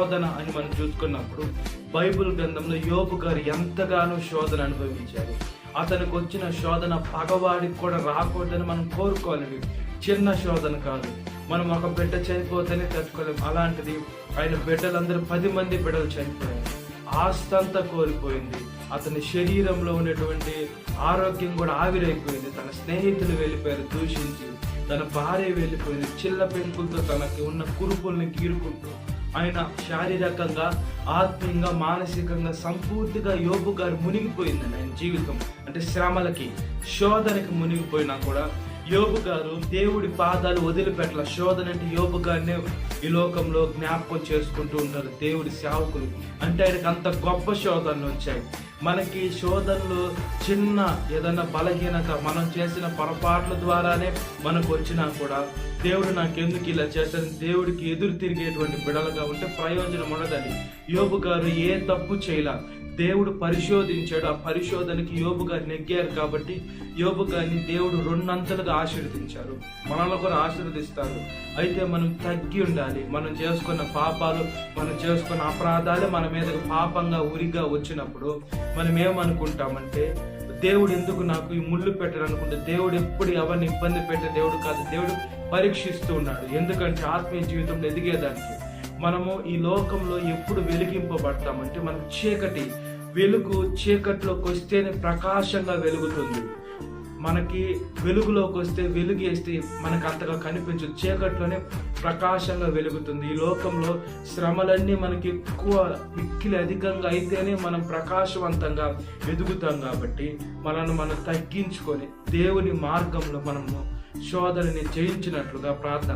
శోధన అని మనం చూసుకున్నప్పుడు బైబిల్ గ్రంథంలో యోబు గారు ఎంతగానో శోధన అనుభవించారు. అతనికి వచ్చిన శోధన పగవాడికి కూడా రాకూడదని మనం కోరుకోవాలండి. చిన్న శోధన కాదు. మనం ఒక బిడ్డ చనిపోతేనే తట్టుకోలేము. అలాంటిది ఆయన బిడ్డలందరూ 10 మంది బిడ్డలు చనిపోయారు. ఆస్తంతా కోల్పోయింది. అతని శరీరంలో ఉన్నటువంటి ఆరోగ్యం కూడా ఆవిరైపోయింది. తన స్నేహితులు వెళ్ళిపోయారు దూషించి, తన భార్య వెళ్ళిపోయింది. చిల్ల పెంకులతో తనకి ఉన్న కురుపుల్ని గీరుకుంటూ ఆయన శారీరకంగా, ఆత్మీయంగా, మానసికంగా సంపూర్తిగా యోబు గారు మునిగిపోయిందండి. ఆయన జీవితం అంటే శ్రమలకి, శోధనకి మునిగిపోయినా కూడా యోబు గారు దేవుడి పాదాలు వదిలిపెట్టల. శోధన అంటే యోబు గారినే ఈ లోకంలో జ్ఞాపకం చేసుకుంటూ ఉంటారు దేవుడి సేవకులు. అంటే ఆయనకు అంత గొప్ప శోధనలు వచ్చాయి. మనకి శోధనలు చిన్న ఏదైనా బలహీనత, మనం చేసిన పొరపాట్ల ద్వారానే మనకు వచ్చినా కూడా దేవుడు నాకెందుకు ఇలా చేశాను, దేవుడికి ఎదురు తిరిగేటువంటి బిడలుగా ఉంటే ప్రయోజనం ఉండదండి. యోబు గారు ఏ తప్పు చేయలా. దేవుడు పరిశోధించాడు. ఆ పరిశోధనకి యోబు గారు నెగ్గారు కాబట్టి యోబు గారిని దేవుడు 2 అంతలుగా ఆశీర్వదించారు. మనల్ని కూడా ఆశీర్వదిస్తారు. అయితే మనం తగ్గి ఉండాలి. మనం చేసుకున్న పాపాలు, మనం చేసుకున్న అపరాధాలు మన మీద పాపంగా ఉరిగా వచ్చినప్పుడు మనం ఏమనుకుంటామంటే, దేవుడు ఎందుకు నాకు ఈ ముళ్ళు పెట్టారు అనుకుంటే, దేవుడు ఎప్పుడు ఎవరిని ఇబ్బంది పెట్టే దేవుడు కాదు. దేవుడు పరీక్షిస్తూ ఉన్నాడు. ఎందుకంటే ఆత్మీయ జీవితంలో ఎదిగేదానికి. మనము ఈ లోకంలో ఎప్పుడు వెలిగింపబడతామంటే, మనం వెలుగు చీకట్లోకి వస్తేనే ప్రకాశంగా వెలుగుతుంది. మనకి వెలుగులోకి వస్తే వెలుగేస్తే మనకు అంతగా కనిపించదు. చీకట్లోనే ప్రకాశంగా వెలుగుతుంది. ఈ లోకంలో శ్రమలన్నీ మనకి ఎక్కువ మిక్కిలి అధికంగా అయితేనే మనం ప్రకాశవంతంగా ఎదుగుతాం. కాబట్టి మనల్ని మనం తగ్గించుకొని దేవుని మార్గంలో మనము శోధనని జయించినట్లుగా ప్రార్థన